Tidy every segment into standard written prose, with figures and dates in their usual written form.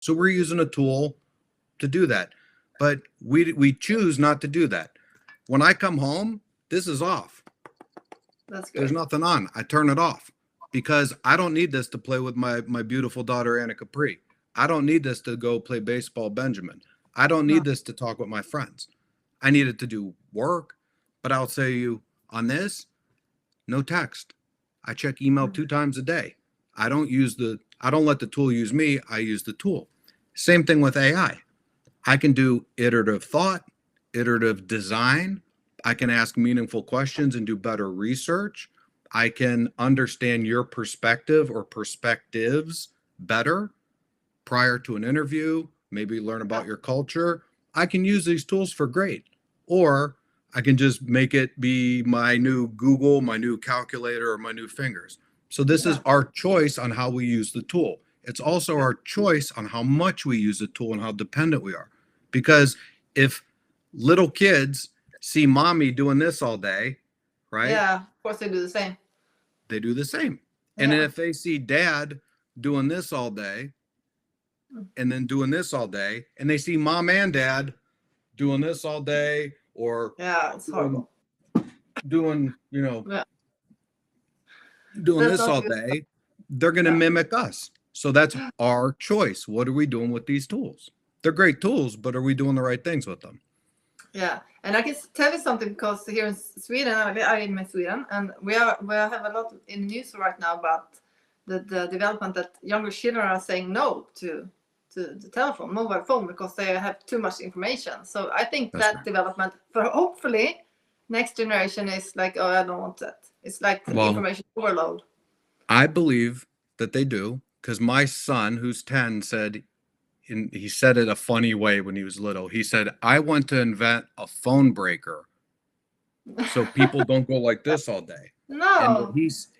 So we're using a tool to do that. But we choose not to do that. When I come home, this is off. That's There's good. nothing on. I turn it off because I don't need this to play with my beautiful daughter Anna Capri. I don't need this to go play baseball Benjamin. I don't No. need this to talk with my friends. I need it to do work. But I'll say you on this, no text. I check email 2 times a day. I don't let the tool use me. I use the tool. Same thing with AI. I can do iterative thought, iterative design. I can ask meaningful questions and do better research. I can understand your perspective or perspectives better prior to an interview, maybe learn Yeah. about your culture. I can use these tools for great. Or I can just make it be my new Google, my new calculator, or my new fingers. So this is Yeah. our choice on how we use the tool. It's also Yeah. our choice on how much we use the tool and how dependent we are. Because if little kids see mommy doing this all day, right? Yeah. Of course, they do the same. They do the same. And then Yeah. if they see dad doing this all day and then doing this all day, and they see mom and dad doing this all day or Yeah. It's doing, horrible. doing Yeah. doing That's this not all good. day, they're going to Yeah. mimic us. So that's our choice. What are we doing with these tools? They're great tools, but are we doing the right things with them? Yeah, and I can tell you something because here in Sweden, I am in Sweden, and we have a lot in the news right now about the development that younger children are saying no to the telephone, mobile phone, because they have too much information. So I think That's that right. development for hopefully next generation is like, oh, I don't want that. It's like Well, information overload. I believe that they do because my son, who's 10, said, and he said it a funny way when he was little. He said, I want to invent a phone breaker so people don't go like this all day. No.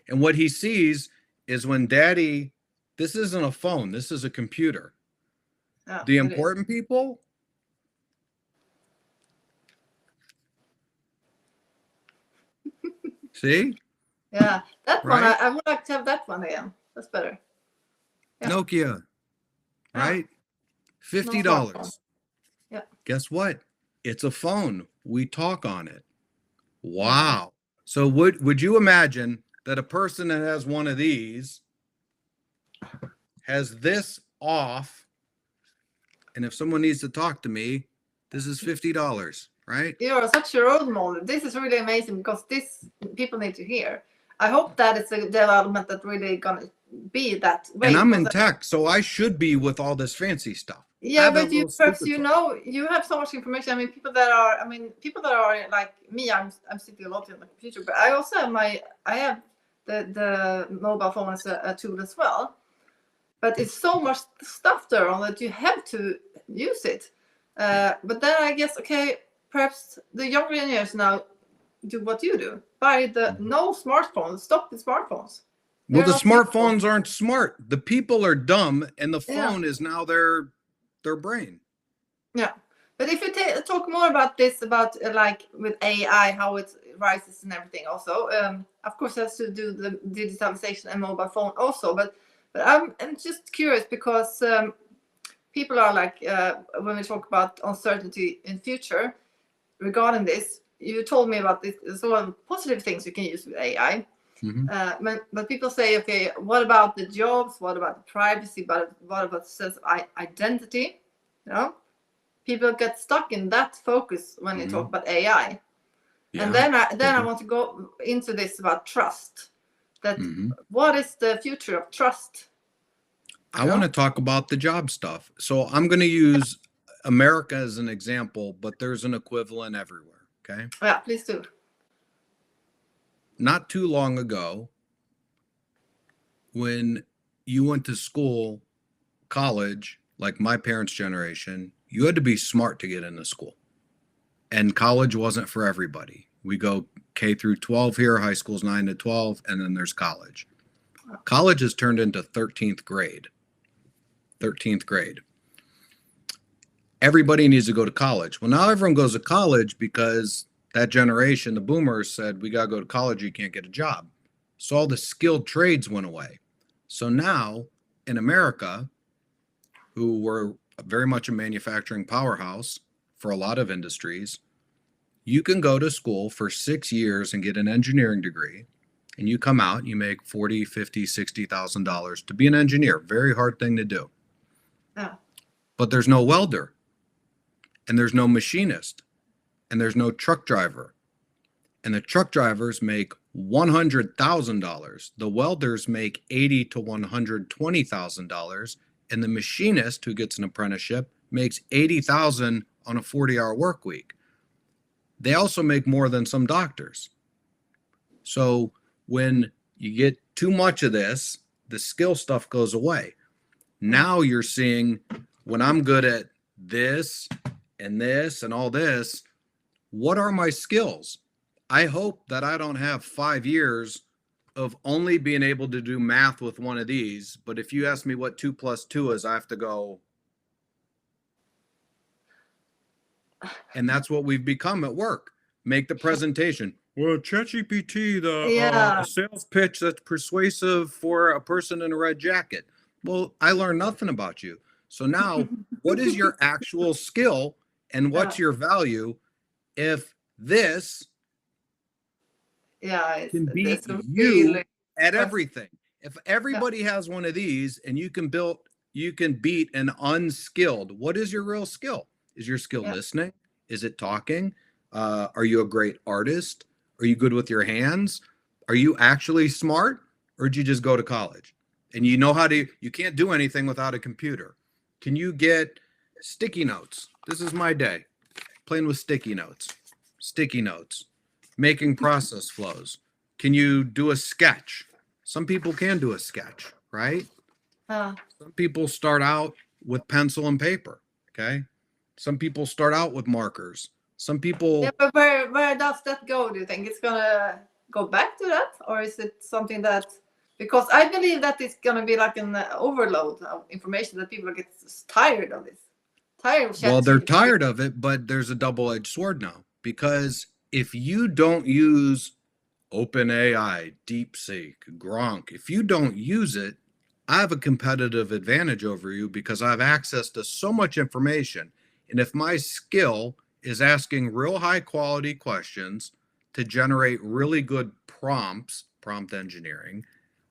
And what he sees is when daddy, this isn't a phone, this is a computer. Yeah, The it is. important people, see, Yeah, that one, right? I would like to have that one again. That's better. Yeah. Nokia, Yeah. right? No smartphone. $50. Yeah. Guess what? It's a phone. We talk on it. Yeah. Wow. So would you imagine that a person that has one of these has this off, and if someone needs to talk to me, this is $50, right? You are such a role model. This is really amazing because this people need to hear. I hope that it's a development that really gonna be that And way. I'm in Because tech, so I should be with all this fancy stuff. I yeah, have that but you little perhaps stupid phone. you have so much information. I mean, people that are like me. I'm sitting a lot in the computer, but I also have I have the mobile phone as a tool as well. But it's so much stuff there on that you have to use it. But then I guess, okay, perhaps the younger generation now do what you do. Buy the no smartphones, stop the smartphones. Well, They're the not useful. smartphones aren't smart. The people are dumb, and the Yeah, phone is now their brain. yeah. But if you talk more about this, about like with AI, how it rises and everything, also, of course, has to do the digitalization and mobile phone also. But I'm just curious because people are like, when we talk about uncertainty in future regarding this, you told me about this. There's a lot of positive things you can use with AI. But people say, okay, what about the jobs? What about the privacy? But what about the sense of identity? You know, people get stuck in that focus when you talk about AI. And Yeah. then I want to go into this about trust. That Mhm. what is the future of trust? I You want know? to talk about the job stuff. So I'm going to use America as an example, but there's an equivalent everywhere. Okay. Yeah, please do. Not too long ago, when you went to school, college, like my parents' generation, you had to be smart to get into school. And college wasn't for everybody. We go K through 12 here, high school's 9 to 12, and then there's college. College has turned into 13th grade. 13th grade. Everybody needs to go to college. Well, now everyone goes to college because that generation, the boomers, said, we got to go to college, you can't get a job. So all the skilled trades went away. So now in America, who were very much a manufacturing powerhouse for a lot of industries. You can go to school for 6 years and get an engineering degree, and you come out and you make $40, $50, $60,000 to be an engineer. Very hard thing to do. Yeah. But there's no welder, and there's no machinist, and there's no truck driver. And the truck drivers make $100,000. The welders make $80,000 to $120,000, and the machinist who gets an apprenticeship makes $80,000 on a 40-hour work week. They also make more than some doctors. So when you get too much of this, the skill stuff goes away. Now you're seeing, when I'm good at this and all this, what are my skills? I hope that I don't have 5 years of only being able to do math with one of these. But if you ask me what 2 plus 2 is, I have to go. And that's what we've become at work. Make the presentation. Well, ChatGPT, the sales pitch that's persuasive for a person in a red jacket. Well, I learned nothing about you. So now, what is your actual skill and what's your value if this can beat you at everything? If everybody has one of these and you can beat an unskilled, what is your real skill? Is your skill listening? Is it talking? Are you a great artist? Are you good with your hands? Are you actually smart? Or did you just go to college? And you know you can't do anything without a computer. Can you get sticky notes? This is my day. Playing with sticky notes, making process flows. Can you do a sketch? Some people can do a sketch, right? Some people start out with pencil and paper, okay? Some people start out with markers. Some people... Yeah, but where does that go, do you think? It's going to go back to that? Or is it something that... Because I believe that it's going to be like an overload of information that people get tired of this. Well, they're tired of it, but there's a double-edged sword now. Because if you don't use OpenAI, DeepSeek, Gronk, if you don't use it, I have a competitive advantage over you because I have access to so much information. And if my skill is asking real high-quality questions to generate really good prompts, prompt engineering,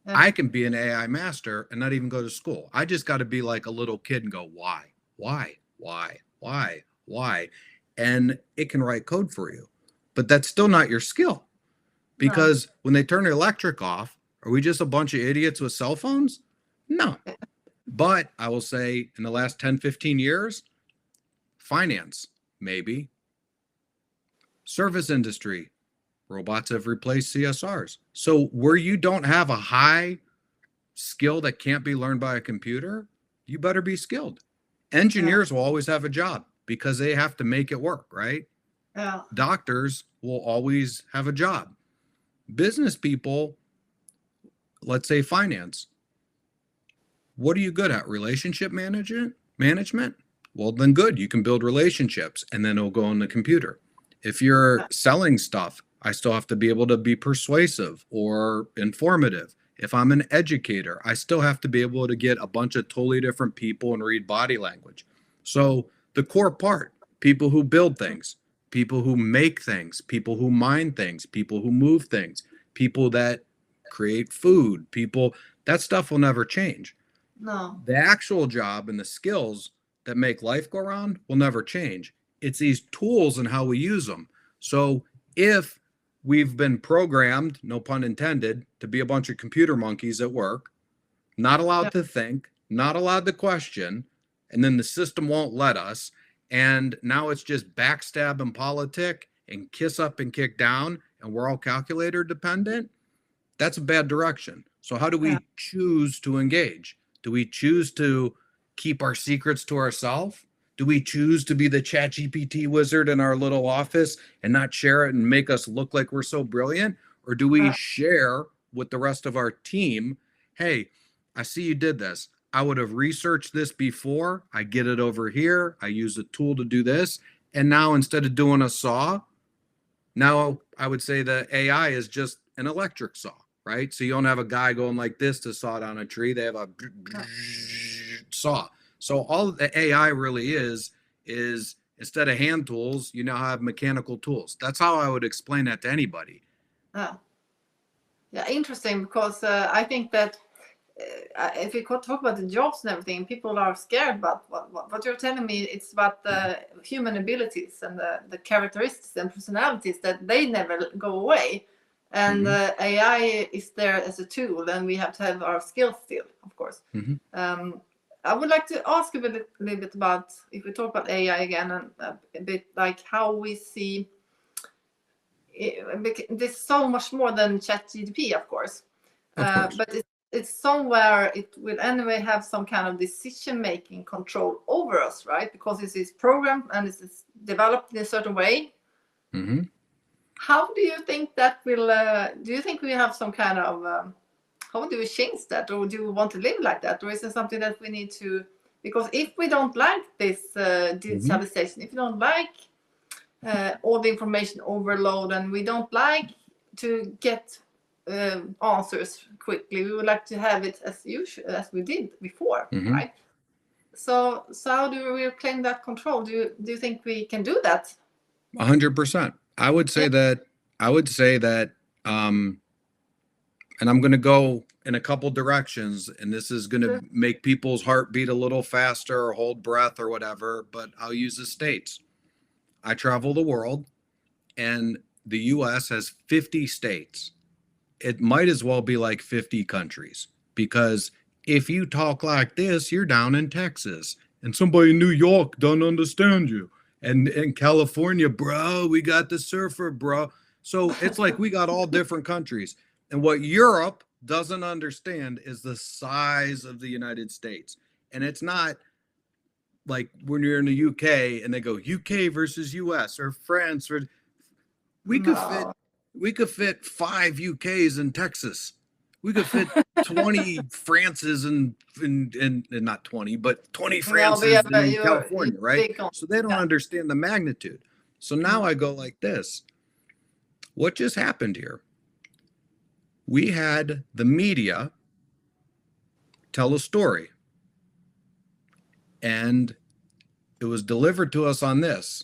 I can be an AI master and not even go to school. I just got to be like a little kid and go, why? And it can write code for you. But that's still not your skill. Because when they turn the electric off, are we just a bunch of idiots with cell phones? No. But I will say in the last 10, 15 years, finance, maybe. Service industry, robots have replaced CSRs. So where you don't have a high skill that can't be learned by a computer, you better be skilled. Engineers will always have a job because they have to make it work, right? Yeah. Doctors will always have a job. Business people, let's say finance. What are you good at? Relationship management? Well, then good. You can build relationships and then it'll go on the computer. If you're selling stuff, I still have to be able to be persuasive or informative. If I'm an educator, I still have to be able to get a bunch of totally different people and read body language. So the core part, people who build things, people who make things, people who mine things, people who move things, people that create food, that stuff will never change. No. The actual job and the skills that make life go around will never change. It's these tools and how we use them. So if we've been programmed, no pun intended, to be a bunch of computer monkeys at work, not allowed to think, not allowed to question, and then the system won't let us, and now it's just backstab and politic and kiss up and kick down, and we're all calculator dependent, that's a bad direction. So how do we choose to engage? Do we choose to keep our secrets to ourselves? Do we choose to be the ChatGPT wizard in our little office and not share it and make us look like we're so brilliant? Or do we share with the rest of our team, hey, I see you did this. I would have researched this before. I get it over here. I use a tool to do this. And now instead of doing a saw, now I would say the AI is just an electric saw, right? So you don't have a guy going like this to saw down a tree. They have a saw. So all the AI really is instead of hand tools, you now have mechanical tools. That's how I would explain that to anybody. Yeah, yeah, interesting, because I think that if we could talk about the jobs and everything, people are scared about what you're telling me. It's about the human abilities and the characteristics and personalities that they never go away. And AI is there as a tool, and we have to have our skills still, of course. I would like to ask a little bit about, if we talk about AI again, and a bit like how we see there's so much more than ChatGPT, of course. But it's somewhere it will anyway have some kind of decision-making control over us, right? Because it is programmed and it is developed in a certain way. How do you think that will, do you think we have some kind of, how do we change that? Or do we want to live like that? Or is it something that we need to, because if we don't like this digitalization, if we don't like all the information overload, and we don't like to get answers quickly, we would like to have it as usual, as we did before, right? So how do we reclaim that control? Do you think we can do that? 100%. I would say that, and I'm going to go in a couple directions, and this is going to make people's heart beat a little faster or hold breath or whatever, but I'll use the States. I travel the world, and the US has 50 states. It might as well be like 50 countries, because if you talk like this, you're down in Texas, and somebody in New York don't understand you. And in California, bro, we got the surfer, bro. So it's like we got all different countries. And what Europe doesn't understand is the size of the United States. And it's not like when you're in the UK and they go UK versus US or France, or we could fit 5 UKs in Texas. We could fit 20 Frances and not 20, but 20 Frances in California, right? So they don't understand the magnitude. So now I go like this. What just happened here? We had the media tell a story, and it was delivered to us on this,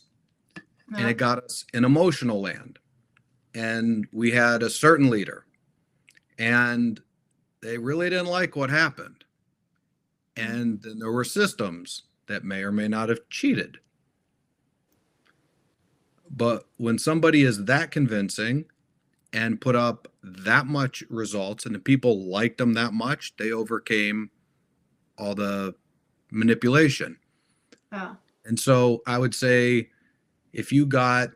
and it got us in emotional land. And we had a certain leader, and they really didn't like what happened. And then there were systems that may or may not have cheated. But when somebody is that convincing and put up that much results, and the people liked them that much, they overcame all the manipulation. And so I would say, if you got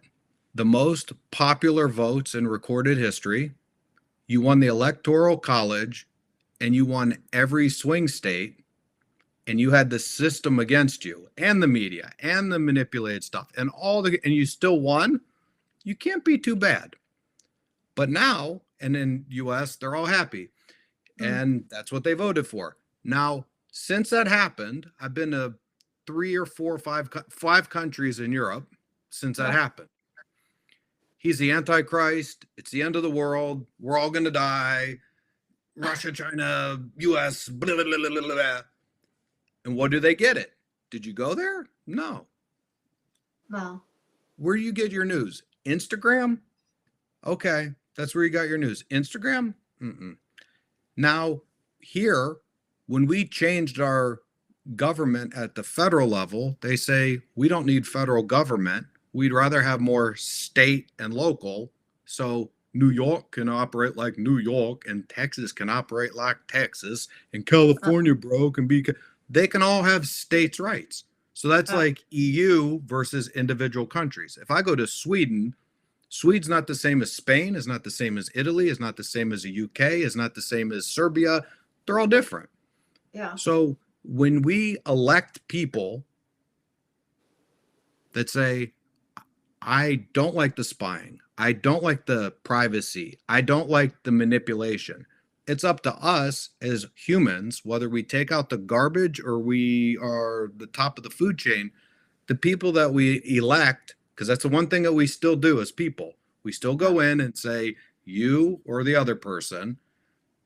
the most popular votes in recorded history, you won the Electoral College, and you won every swing state, and you had the system against you and the media and the manipulated stuff and and you still won, you can't be too bad. But now, and in US, they're all happy. And that's what they voted for. Now, since that happened, I've been to 3 or 4 or 5 countries in Europe since that happened. He's the Antichrist. It's the end of the world. We're all going to die. Russia, China, US, blah, blah, blah, blah, blah. And what do they get it? Did you go there? No. Where do you get your news? Instagram? Okay, that's where you got your news. Instagram? Now, here, when we changed our government at the federal level, they say we don't need federal government. We'd rather have more state and local. So New York can operate like New York, and Texas can operate like Texas, and California, bro, can be, they can all have states' rights. So that's like EU versus individual countries. If I go to Sweden, Sweden's not the same as Spain, is not the same as Italy, is not the same as the UK, is not the same as Serbia. They're all different. So when we elect people that say, I don't like the spying, I don't like the privacy, I don't like the manipulation, it's up to us as humans, whether we take out the garbage or we are the top of the food chain, the people that we elect, because that's the one thing that we still do as people. We still go in and say, you or the other person.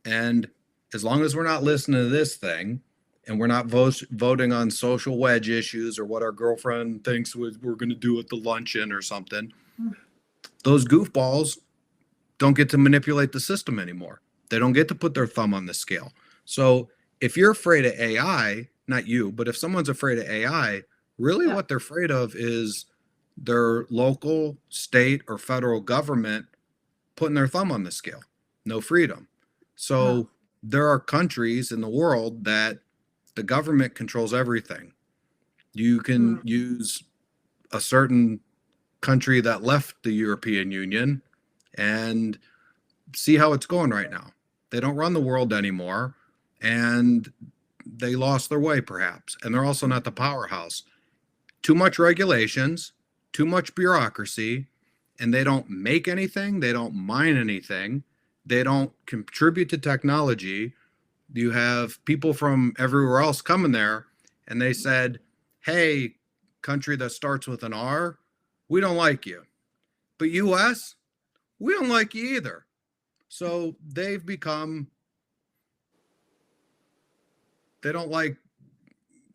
And as long as we're not listening to this thing, and we're not voting on social wedge issues or what our girlfriend thinks we're going to do at the luncheon or something, those goofballs don't get to manipulate the system anymore. They don't get to put their thumb on the scale. So if you're afraid of AI, not you, but if someone's afraid of AI, really what they're afraid of is their local, state, or federal government putting their thumb on the scale. No freedom. So there are countries in the world that the government controls everything. You can use a certain country that left the European Union and see how it's going right now. They don't run the world anymore, and they lost their way perhaps, and they're also not the powerhouse. Too much regulations, too much bureaucracy, and they don't make anything, they don't mine anything, they don't contribute to technology. You have people from everywhere else coming there, and they said, hey, country that starts with an R, we don't like you. But US, we don't like you either. So they've become, they don't like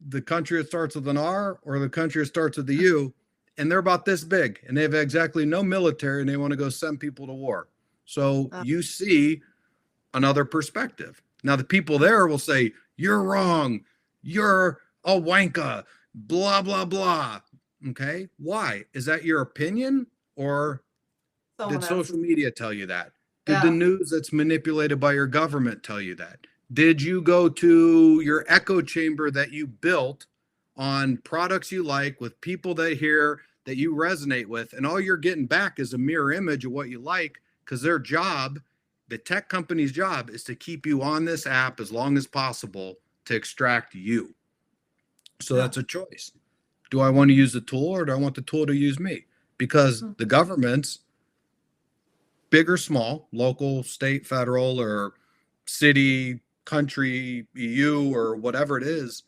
the country that starts with an R or the country that starts with the U, and they're about this big, and they have exactly no military, and they want to go send people to war. So you see another perspective. Now, the people there will say, you're wrong, you're a wanka, blah, blah, blah. Okay, why? Is that your opinion, or did social media tell you that? Did the news that's manipulated by your government tell you that? Did you go to your echo chamber that you built on products you like with people that hear that you resonate with, and all you're getting back is a mirror image of what you like, because their job, the tech company's job, is to keep you on this app as long as possible to extract you. So that's a choice. Do I want to use the tool, or do I want the tool to use me? Because the governments, big or small, local, state, federal, or city, country, EU, or whatever it is,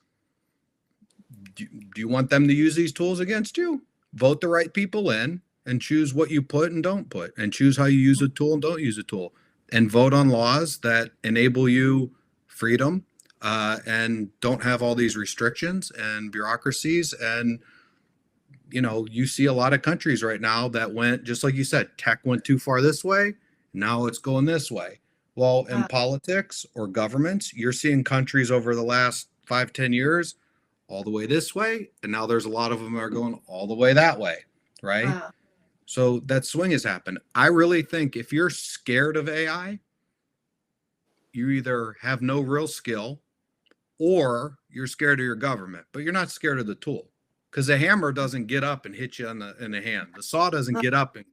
do you want them to use these tools against you? Vote the right people in and choose what you put and don't put, and choose how you use a tool and don't use a tool, and vote on laws that enable you freedom and don't have all these restrictions and bureaucracies. And you see a lot of countries right now that went, just like you said, tech went too far this way, now it's going this way. Well, in politics or governments, you're seeing countries over the last 5-10 years all the way this way, and now there's a lot of them that are going all the way that way, right? So that swing has happened. I really think if you're scared of AI, you either have no real skill or you're scared of your government, but you're not scared of the tool, because the hammer doesn't get up and hit you in the hand. The saw doesn't get up and